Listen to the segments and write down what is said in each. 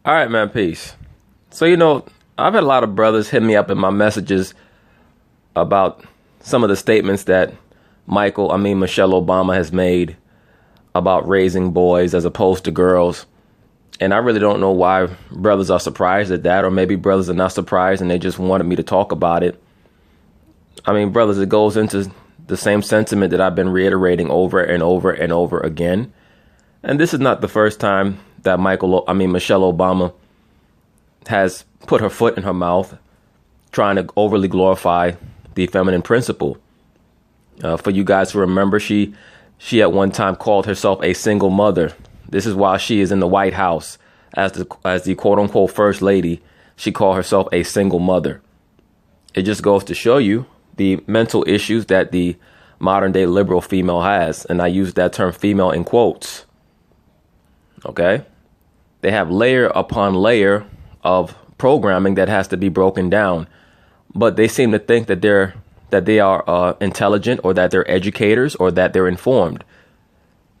All right, man, peace. So, I've had a lot of brothers hit me up in my messages about some of the statements that Michelle Obama has made about raising boys as opposed to girls. And I really don't know why brothers are surprised at that, or maybe brothers are not surprised and they just wanted me to talk about it. I mean, brothers, it goes into the same sentiment that I've been reiterating over and over and over again. And this is not the first time that Michelle Obama has put her foot in her mouth trying to overly glorify the feminine principle. For you guys to remember, she at one time called herself a single mother. This is while she is in the White House as the quote unquote first lady. She called herself a single mother. It just goes to show you the mental issues that the modern day liberal female has. And I use that term female in quotes. Okay. They have layer upon layer of programming that has to be broken down. But they seem to think that they are intelligent, or that they're educators, or that they're informed.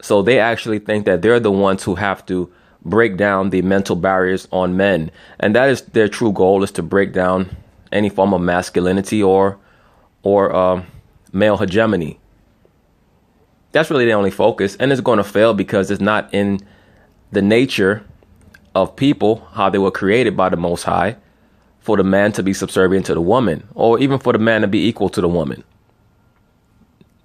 So they actually think that they're the ones who have to break down the mental barriers on men. And that is their true goal, is to break down any form of masculinity or male hegemony. That's really the only focus. And it's going to fail because it's not in the nature of people, how they were created by the Most High, for the man to be subservient to the woman, or even for the man to be equal to the woman.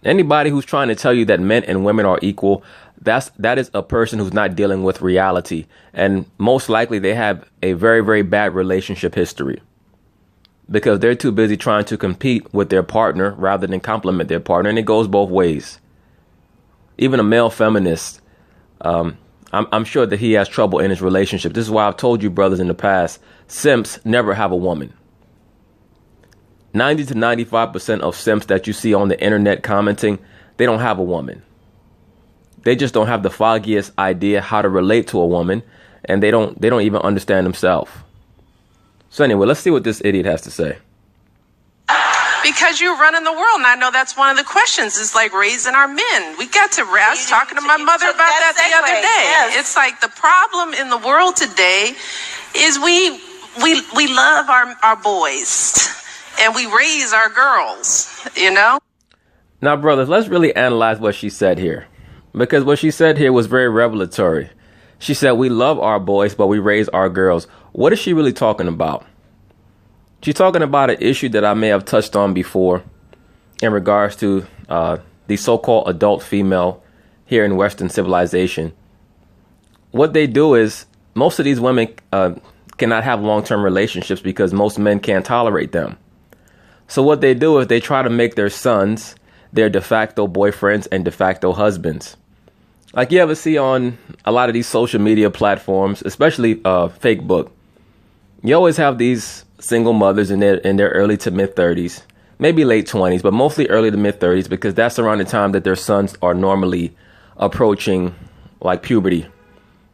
Anybody who's trying to tell you that men and women are equal, that is a person who's not dealing with reality. And most likely they have a very, very bad relationship history, because they're too busy trying to compete with their partner rather than complement their partner. And it goes both ways. Even a male feminist, I'm sure that he has trouble in his relationship. This is why I've told you, brothers, in the past, simps never have a woman. 90 to 95% of simps that you see on the internet commenting, they don't have a woman. They just don't have the foggiest idea how to relate to a woman, and they don't even understand themselves. So anyway, let's see what this idiot has to say. Because you're running the world, and I know that's one of the questions, is like raising our men. We got to I was talking to my mother about that the other day. Yes. It's like the problem in the world today is we love our boys and we raise our girls, Now, brothers, let's really analyze what she said here, because what she said here was very revelatory. She said, we love our boys, but we raise our girls. What is she really talking about? She's talking about an issue that I may have touched on before in regards to the so-called adult female here in Western civilization. What they do is, most of these women cannot have long-term relationships because most men can't tolerate them. So what they do is they try to make their sons their de facto boyfriends and de facto husbands. Like you ever see on a lot of these social media platforms, especially Facebook, you always have these single mothers in their early to mid 30s, maybe late 20s, but mostly early to mid 30s, because that's around the time that their sons are normally approaching like puberty,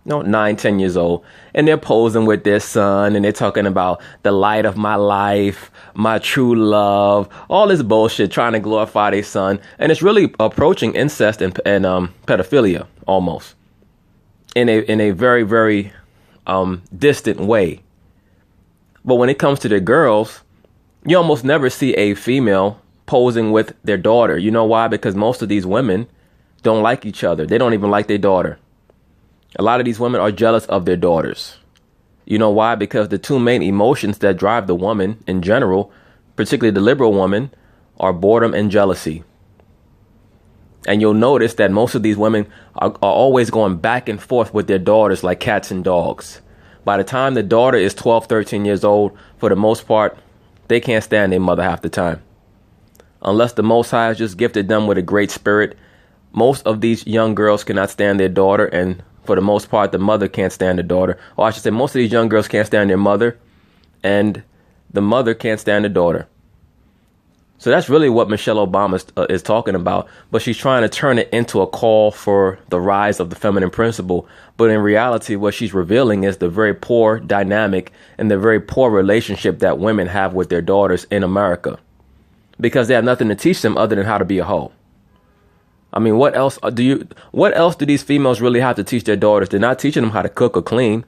9, 10 years old. And they're posing with their son and they're talking about the light of my life, my true love, all this bullshit, trying to glorify their son. And it's really approaching incest and pedophilia almost in a very, very distant way. But when it comes to the girls, you almost never see a female posing with their daughter. You know why? Because most of these women don't like each other. They don't even like their daughter. A lot of these women are jealous of their daughters. You know why? Because the two main emotions that drive the woman in general, particularly the liberal woman, are boredom and jealousy. And you'll notice that most of these women are always going back and forth with their daughters like cats and dogs. By the time the daughter is 12, 13 years old, for the most part, they can't stand their mother half the time. Unless the Most High has just gifted them with a great spirit, most of these young girls cannot stand their daughter, and for the most part, the mother can't stand the daughter. Or I should say, most of these young girls can't stand their mother, and the mother can't stand the daughter. So that's really what Michelle Obama is talking about. But she's trying to turn it into a call for the rise of the feminine principle. But in reality, what she's revealing is the very poor dynamic and the very poor relationship that women have with their daughters in America, because they have nothing to teach them other than how to be a hoe. I mean, what else do these females really have to teach their daughters? They're not teaching them how to cook or clean.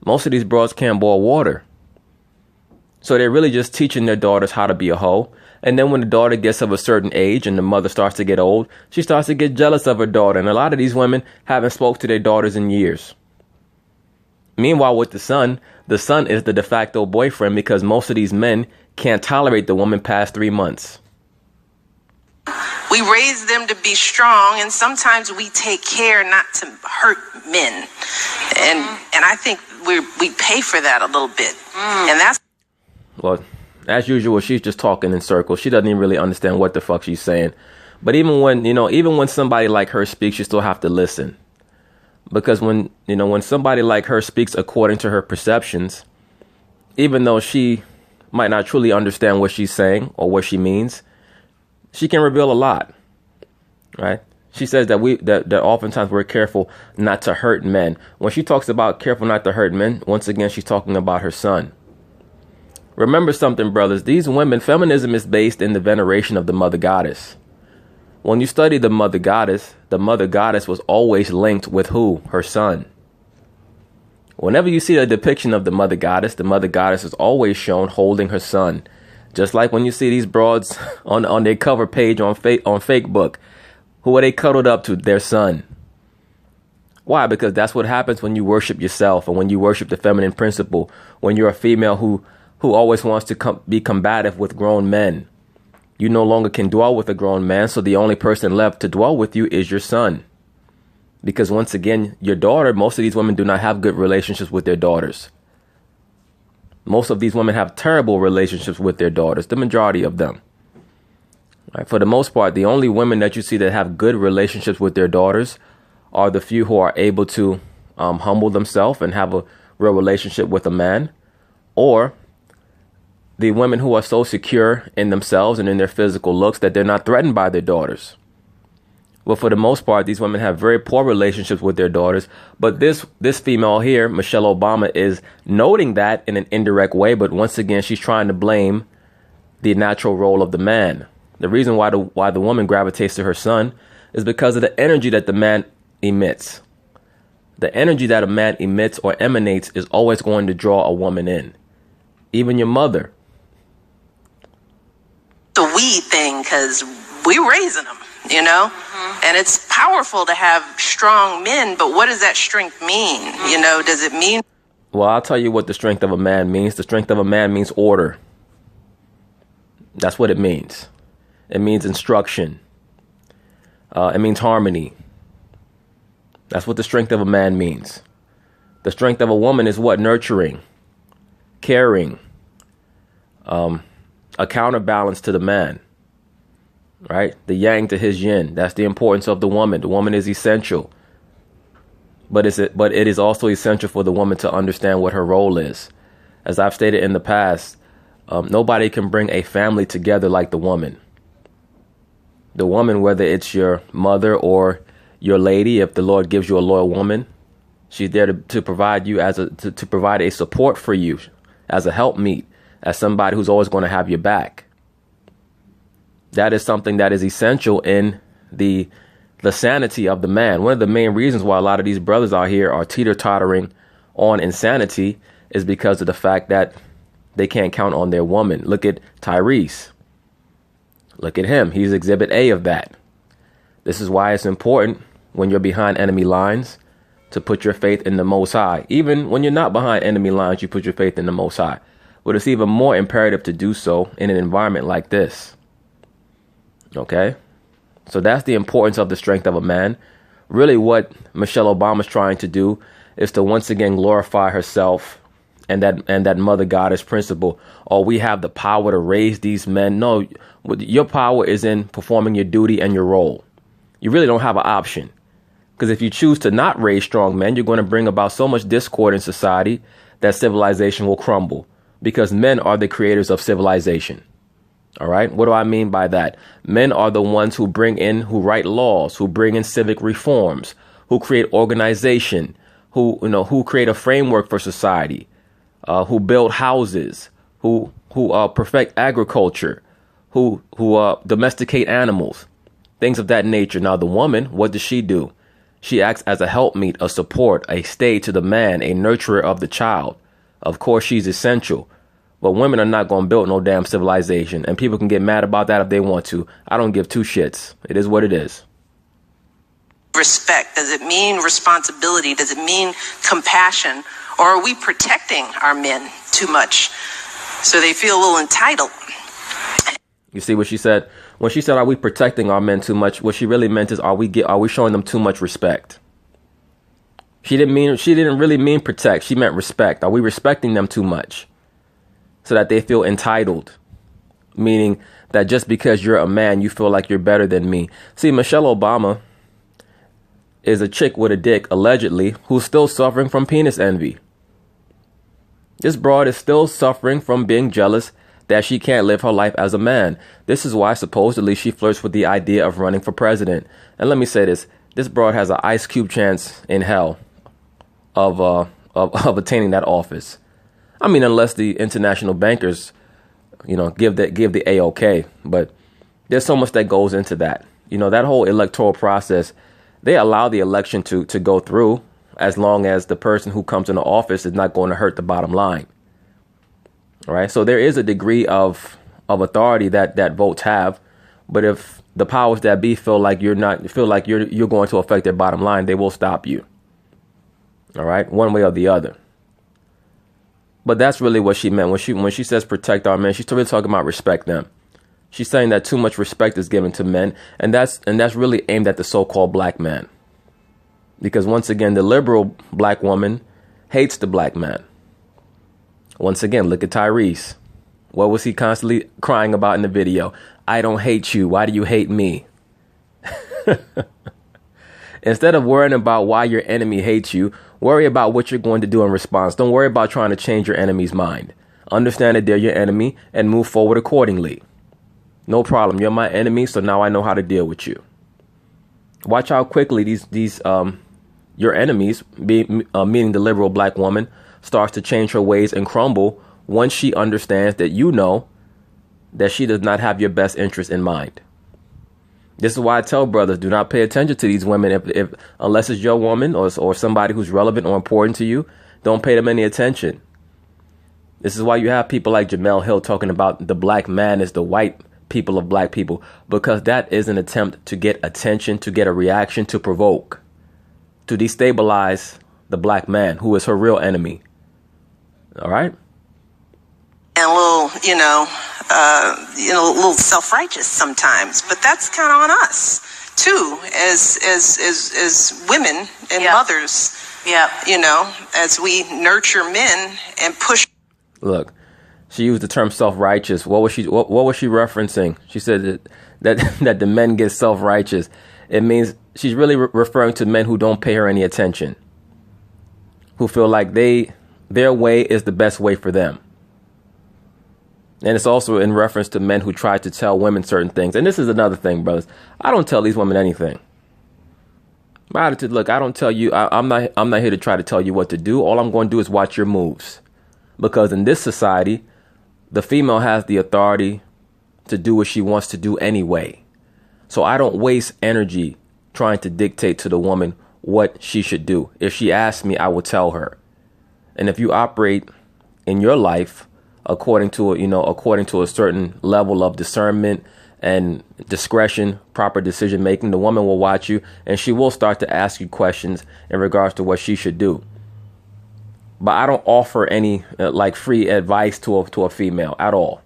Most of these broads can't boil water. So they're really just teaching their daughters how to be a hoe. And then when the daughter gets of a certain age and the mother starts to get old, she starts to get jealous of her daughter. And a lot of these women haven't spoke to their daughters in years. Meanwhile, with the son is the de facto boyfriend because most of these men can't tolerate the woman past 3 months. We raise them to be strong, and sometimes we take care not to hurt men. And I think we pay for that a little bit. And that's... Well, as usual, she's just talking in circles. She doesn't even really understand what the fuck she's saying. But even when somebody like her speaks, you still have to listen. Because when somebody like her speaks according to her perceptions, even though she might not truly understand what she's saying or what she means, she can reveal a lot, right? She says that oftentimes we're careful not to hurt men. When she talks about careful not to hurt men, once again, she's talking about her son. Remember something, brothers. These women, feminism is based in the veneration of the mother goddess. When you study the mother goddess was always linked with who? Her son. Whenever you see a depiction of the mother goddess is always shown holding her son. Just like when you see these broads on their cover page on Facebook, who are they cuddled up to? Their son. Why? Because that's what happens when you worship yourself and when you worship the feminine principle. When you're a female who always wants to be combative with grown men. You no longer can dwell with a grown man, so the only person left to dwell with you is your son. Because once again, your daughter, most of these women do not have good relationships with their daughters. Most of these women have terrible relationships with their daughters, the majority of them. Right? For the most part, the only women that you see that have good relationships with their daughters are the few who are able to humble themselves and have a real relationship with a man, or the women who are so secure in themselves and in their physical looks that they're not threatened by their daughters. Well, for the most part, these women have very poor relationships with their daughters. But this female here, Michelle Obama, is noting that in an indirect way. But once again, she's trying to blame the natural role of the man. The reason why the woman gravitates to her son is because of the energy that the man emits. The energy that a man emits or emanates is always going to draw a woman in. Even your mother. The we thing, because we're raising them. And it's powerful to have strong men, but what does that strength mean? Does it mean? Well, I'll tell you what the strength of a man means. The strength of a man means order. That's what it means. It means instruction. It means harmony. That's what the strength of a man means. The strength of a woman is what? Nurturing, caring, a counterbalance to the man. Right? The yang to his yin. That's the importance of the woman. The woman is essential. But it is also essential for the woman to understand what her role is. As I've stated in the past, nobody can bring a family together like the woman. The woman, whether it's your mother or your lady, if the Lord gives you a loyal woman, she's there to provide you to provide a support for you as a helpmeet, as somebody who's always going to have your back. That is something that is essential in the sanity of the man. One of the main reasons why a lot of these brothers out here are teeter-tottering on insanity is because of the fact that they can't count on their woman. Look at Tyrese. Look at him. He's exhibit A of that. This is why it's important when you're behind enemy lines to put your faith in the Most High. Even when you're not behind enemy lines, you put your faith in the Most High. But it's even more imperative to do so in an environment like this. Okay, so that's the importance of the strength of a man. Really what Michelle Obama's trying to do is to once again glorify herself and that mother goddess principle. Oh, we have the power to raise these men. No, your power is in performing your duty and your role. You really don't have an option. Because if you choose to not raise strong men, you're going to bring about so much discord in society that civilization will crumble. Because men are the creators of civilization. All right. What do I mean by that? Men are the ones who write laws, who bring in civic reforms, who create organization, who create a framework for society, who build houses, who perfect agriculture, who domesticate animals, things of that nature. Now, the woman, what does she do? She acts as a helpmeet, a support, a stay to the man, a nurturer of the child. Of course, she's essential. But women are not going to build no damn civilization. And people can get mad about that if they want to. I don't give two shits. It is what it is. Respect? Does it mean responsibility? Does it mean compassion? Or are we protecting our men too much so they feel a little entitled? You see what she said? When she said, are we protecting our men too much? What she really meant is, are we showing them too much respect? She didn't really mean protect. She meant respect. Are we respecting them too much so that they feel entitled? Meaning that just because you're a man, you feel like you're better than me. See, Michelle Obama is a chick with a dick, allegedly, who's still suffering from penis envy. This broad is still suffering from being jealous that she can't live her life as a man. This is why supposedly she flirts with the idea of running for president. And let me say this broad has an ice cube chance in hell of attaining that office. I mean, unless the international bankers, give the A-OK. But there's so much that goes into that. That whole electoral process, they allow the election to go through as long as the person who comes into office is not going to hurt the bottom line. All right. So there is a degree of authority that votes have. But if the powers that be feel like you're going to affect their bottom line, they will stop you. All right. One way or the other. But that's really what she meant when she says protect our men. She's really talking about respect them. She's saying that too much respect is given to men. And that's really aimed at the so-called black man. Because once again, the liberal black woman hates the black man. Once again, look at Tyrese. What was he constantly crying about in the video? I don't hate you. Why do you hate me? Instead of worrying about why your enemy hates you, worry about what you're going to do in response. Don't worry about trying to change your enemy's mind. Understand that they're your enemy and move forward accordingly. No problem. You're my enemy, so now I know how to deal with you. Watch how quickly these your enemies, meaning the liberal black woman, starts to change her ways and crumble once she understands that that she does not have your best interest in mind. This is why I tell brothers, do not pay attention to these women if unless it's your woman or somebody who's relevant or important to you. Don't pay them any attention. This is why you have people like Jemele Hill talking about the black man is the white people of black people, because that is an attempt to get attention, to get a reaction, to provoke, to destabilize the black man who is her real enemy. All right. And a little self-righteous sometimes, but that's kind of on us too, as women and mothers. Yeah. As we nurture men and push. Look, she used the term self-righteous. What was she referencing? She said that the men get self-righteous. It means she's really referring to men who don't pay her any attention, who feel like their way is the best way for them. And it's also in reference to men who try to tell women certain things. And this is another thing, brothers. I don't tell these women anything. My attitude, look, I don't tell you. I'm not here to try to tell you what to do. All I'm going to do is watch your moves. Because in this society, the female has the authority to do what she wants to do anyway. So I don't waste energy trying to dictate to the woman what she should do. If she asks me, I will tell her. And if you operate in your life according to a certain level of discernment and discretion, proper decision making, the woman will watch you and she will start to ask you questions in regards to what she should do. But I don't offer any free advice to a female at all.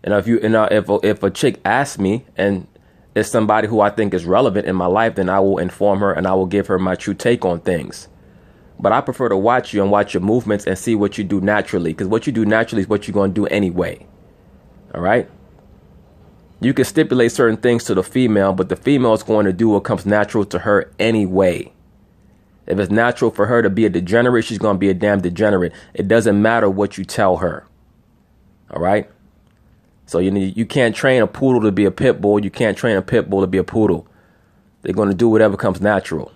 And if a chick asks me and it's somebody who I think is relevant in my life, then I will inform her and I will give her my true take on things. But I prefer to watch you and watch your movements and see what you do naturally, because what you do naturally is what you're going to do anyway. All right. You can stipulate certain things to the female, but the female is going to do what comes natural to her anyway. If it's natural for her to be a degenerate, she's going to be a damn degenerate. It doesn't matter what you tell her. All right. So you can't train a poodle to be a pit bull. You can't train a pit bull to be a poodle. They're going to do whatever comes natural.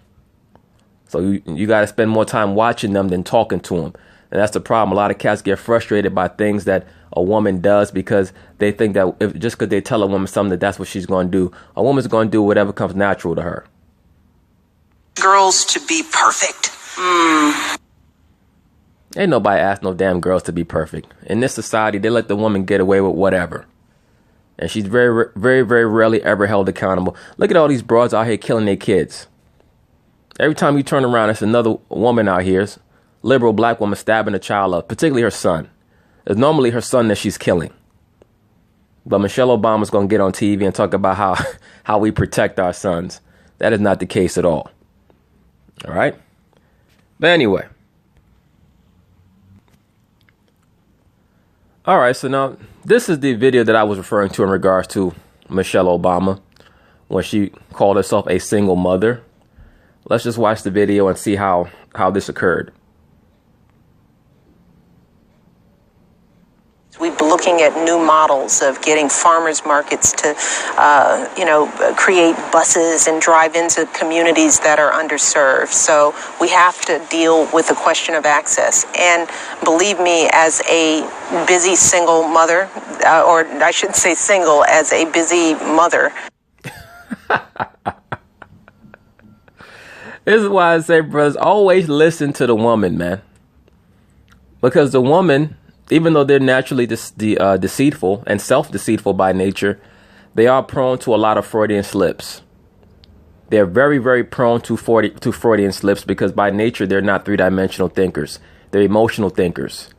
So you got to spend more time watching them than talking to them. And that's the problem. A lot of cats get frustrated by things that a woman does because they think that just because they tell a woman something, that's what she's going to do. A woman's going to do whatever comes natural to her. girls to be perfect. Ain't nobody asked no damn girls to be perfect. In this society, they let the woman get away with whatever. And she's very, very, very rarely ever held accountable. Look at all these broads out here killing their kids. Every time you turn around, it's another woman out here, liberal black woman stabbing a child up, particularly her son. It's normally her son that she's killing. But Michelle Obama's going to get on TV and talk about how we protect our sons. That is not the case at all. All right? But anyway. All right, so now this is the video that I was referring to in regards to Michelle Obama when she called herself a single mother. Let's just watch the video and see how this occurred. We've been looking at new models of getting farmers markets to, create buses and drive into communities that are underserved. So we have to deal with the question of access. And believe me, as a busy single mother, or I shouldn't say single, as a busy mother. This is why I say, brothers, always listen to the woman, man. Because the woman, even though they're naturally deceitful and self-deceitful by nature, they are prone to a lot of Freudian slips. They're very, very prone to Freudian slips because by nature, they're not three-dimensional thinkers. They're emotional thinkers.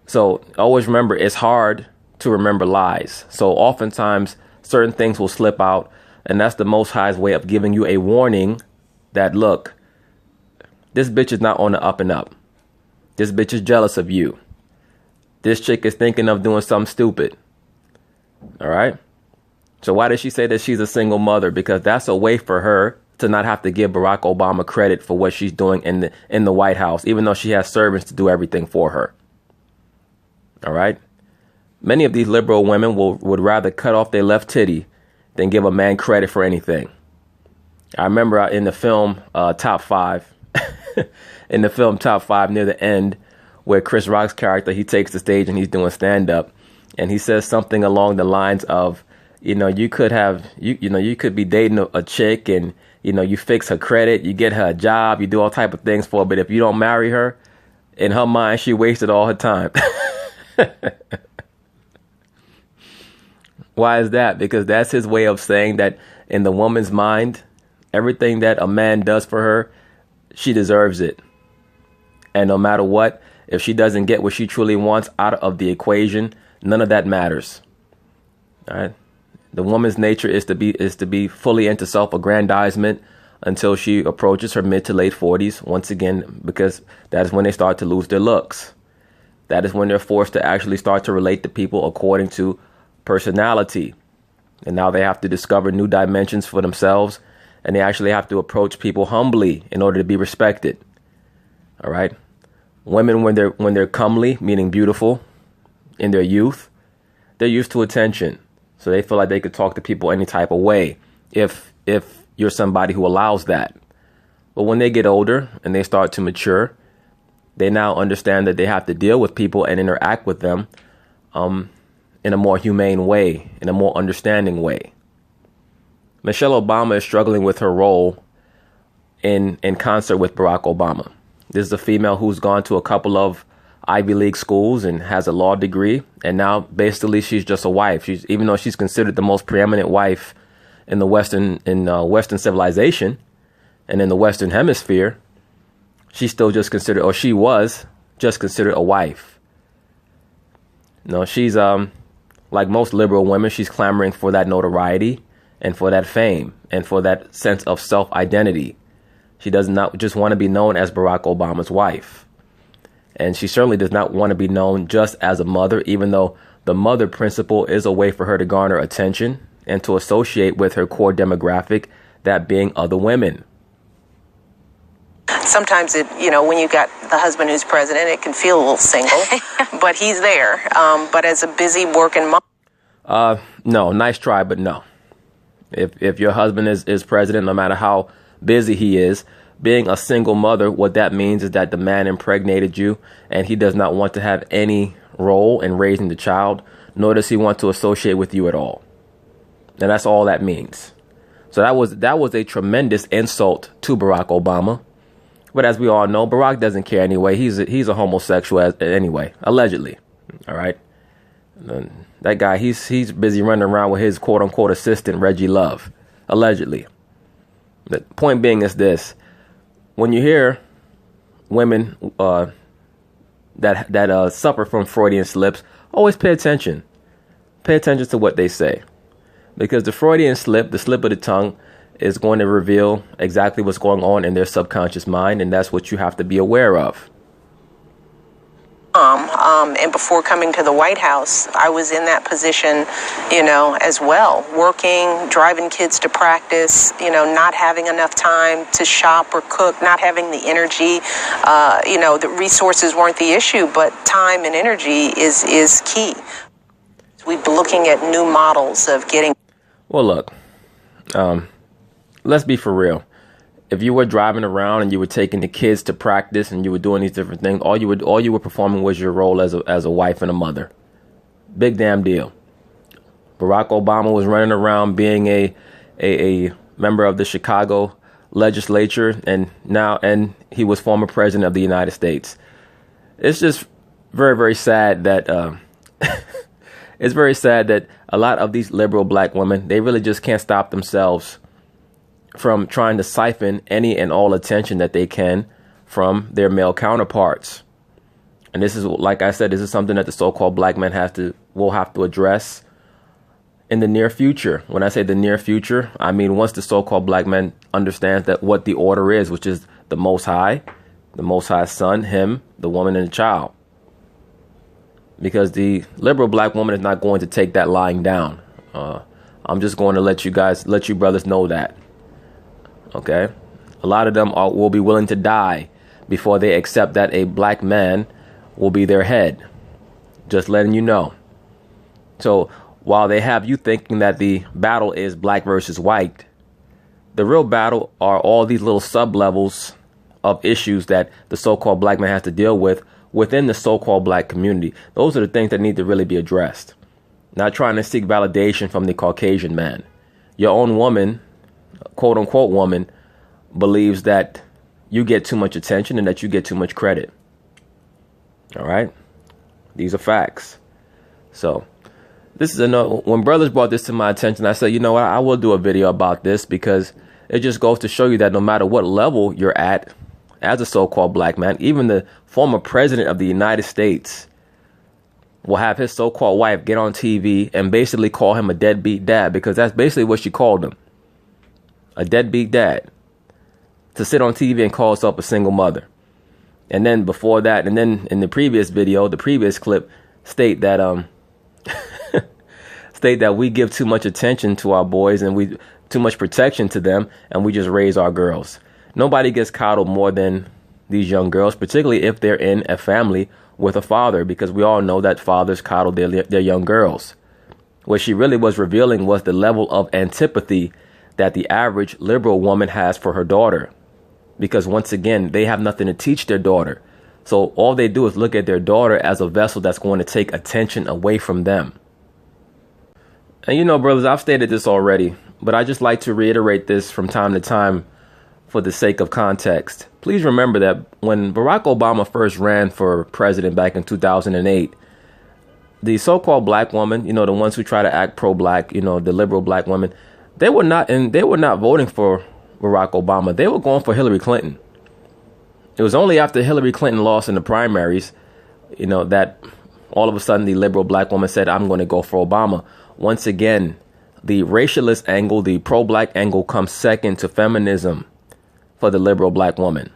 So always remember, it's hard to remember lies. So oftentimes, certain things will slip out. And that's the Most High's way of giving you a warning that, look, this bitch is not on the up and up. This bitch is jealous of you. This chick is thinking of doing something stupid. All right. So why does she say that she's a single mother? Because that's a way for her to not have to give Barack Obama credit for what she's doing in the White House, even though she has servants to do everything for her. All right. Many of these liberal women would rather cut off their left titty than give a man credit for anything. I remember in the film Top 5, in the film Top 5 near the end, where Chris Rock's character, he takes the stage and he's doing stand-up, and he says something along the lines of, you could be dating a chick and, you fix her credit, you get her a job, you do all type of things for her, but if you don't marry her, in her mind, she wasted all her time. Why is that? Because that's his way of saying that in the woman's mind, everything that a man does for her, she deserves it. And no matter what, if she doesn't get what she truly wants out of the equation, none of that matters. All right. The woman's nature is to be fully into self-aggrandizement until she approaches her mid to late 40s. Once again, because that is when they start to lose their looks. That is when they're forced to actually start to relate to people according to personality. And now they have to discover new dimensions for themselves. And they actually have to approach people humbly in order to be respected. All right. Women, when they're comely, meaning beautiful, in their youth, they're used to attention. So they feel like they could talk to people any type of way if you're somebody who allows that. But when they get older and they start to mature, they now understand that they have to deal with people and interact with them in a more humane way, in a more understanding way. Michelle Obama is struggling with her role in concert with Barack Obama. This is a female who's gone to a couple of Ivy League schools and has a law degree. And now basically she's just a wife. Even though she's considered the most preeminent wife in the Western civilization and in the Western hemisphere, she's still just considered, or she was just considered a wife. No, she's like most liberal women, she's clamoring for that notoriety and for that fame and for that sense of self-identity. She does not just want to be known as Barack Obama's wife. And she certainly does not want to be known just as a mother, even though the mother principle is a way for her to garner attention and to associate with her core demographic, that being other women. Sometimes when you got the husband who's president, it can feel a little single, but he's there. But as a busy working mom. No, nice try, but no. If your husband is president, no matter how busy he is, being a single mother, what that means is that the man impregnated you and he does not want to have any role in raising the child, nor does he want to associate with you at all. And that's all that means. So that was a tremendous insult to Barack Obama. But as we all know, Barack doesn't care anyway. He's a homosexual anyway, allegedly. All right. That guy, he's busy running around with his quote unquote assistant, Reggie Love, allegedly. The point being is this: when you hear women that suffer from Freudian slips, always pay attention. Pay attention to what they say, because the Freudian slip, the slip of the tongue, is going to reveal exactly what's going on in their subconscious mind, and that's what you have to be aware of. And before coming to the White House, I was in that position, as well, working, driving kids to practice, not having enough time to shop or cook, not having the energy. The resources weren't the issue, but time and energy is key. We've been looking at new models of getting. Well, look, let's be for real. If you were driving around and you were taking the kids to practice and you were doing these different things, all you were performing was your role as a wife and a mother. Big damn deal. Barack Obama was running around being a member of the Chicago legislature, and he was former president of the United States. It's just very, very sad that it's very sad that a lot of these liberal black women, they really just can't stop themselves from trying to siphon any and all attention that they can from their male counterparts. And this is, like I said, this is something that the so-called black men will have to address in the near future. When I say the near future, I mean once the so-called black man understands that what the order is, which is the Most High's son, him, the woman, and the child. Because the liberal black woman is not going to take that lying down. I'm just going to let you brothers know that. Okay, a lot of them will be willing to die before they accept that a black man will be their head. Just letting you know. So while they have you thinking that the battle is black versus white, the real battle are all these little sub-levels of issues that the so-called black man has to deal with within the so-called black community. Those are the things that need to really be addressed. Not trying to seek validation from the Caucasian man. Your own woman, quote unquote woman, believes that you get too much attention and that you get too much credit. All right. These are facts. So this is when brothers brought this to my attention, I said, you know what, I will do a video about this, because it just goes to show you that no matter what level you're at as a so-called black man, even the former president of the United States will have his so-called wife get on TV and basically call him a deadbeat dad, because that's basically what she called him. A deadbeat dad, to sit on TV and call herself a single mother. And then before that, and then in the previous video, the previous clip, state that we give too much attention to our boys and we too much protection to them, and we just raise our girls. Nobody gets coddled more than these young girls, particularly if they're in a family with a father, because we all know that fathers coddle their young girls. What she really was revealing was the level of antipathy that the average liberal woman has for her daughter. Because once again, they have nothing to teach their daughter. So all they do is look at their daughter as a vessel that's going to take attention away from them. And brothers, I've stated this already, but I just like to reiterate this from time to time for the sake of context. Please remember that when Barack Obama first ran for president back in 2008, the so-called black woman, the ones who try to act pro-black, the liberal black women, they were not voting for Barack Obama. They were going for Hillary Clinton. It was only after Hillary Clinton lost in the primaries, that all of a sudden the liberal black woman said, I'm going to go for Obama. Once again, the racialist angle, the pro-black angle comes second to feminism for the liberal black woman.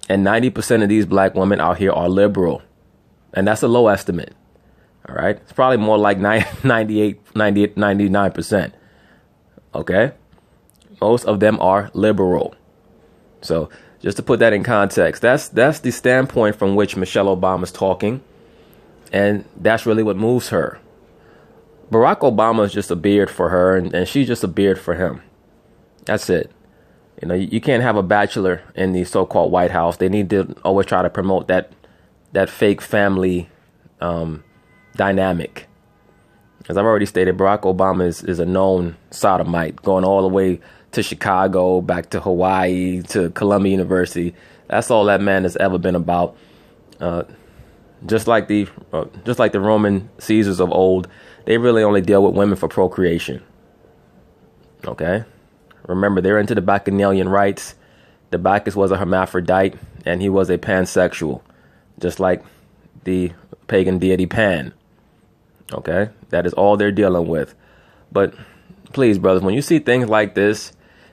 And 90% of these black women out here are liberal. And that's a low estimate. All right. It's probably more like 99%. Okay. Most of them are liberal. So just to put that in context, that's the standpoint from which Michelle Obama's talking. And that's really what moves her. Barack Obama is just a beard for her, and she's just a beard for him. That's it. You can't have a bachelor in the so-called White House. They need to always try to promote that fake family dynamic. As I've already stated, Barack Obama is a known sodomite, going all the way to Chicago, back to Hawaii, to Columbia University. That's all that man has ever been about. Just like the Roman Caesars of old, they really only deal with women for procreation. Okay? Remember, they're into the Bacchanalian rites. The Bacchus was a hermaphrodite, and he was a pansexual, just like the pagan deity Pan. Okay? That is all they're dealing with. But please, brothers, when you see things like this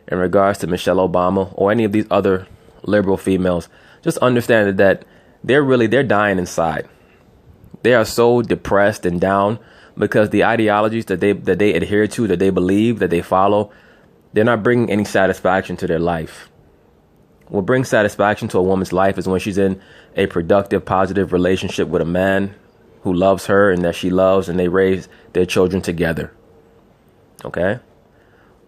in regards to Michelle Obama or any of these other liberal females, just understand that they're dying inside. They are so depressed and down because the ideologies that they adhere to, that they believe, that they follow, they're not bringing any satisfaction to their life. What brings satisfaction to a woman's life is when she's in a productive, positive relationship with a man who loves her and that she loves, and they raise their children together. Okay?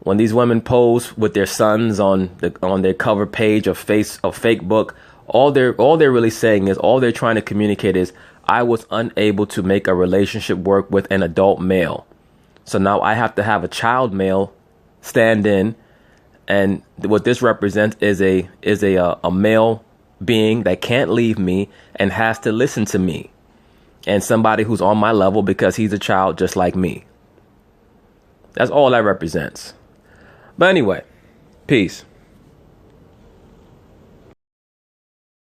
When these women pose with their sons on their cover page of Facebook, all they're really saying is, all they're trying to communicate is, I was unable to make a relationship work with an adult male, so now I have to have a child male stand in, and what this represents is a male being that can't leave me and has to listen to me, and somebody who's on my level because he's a child just like me. That's all that represents. But anyway, peace.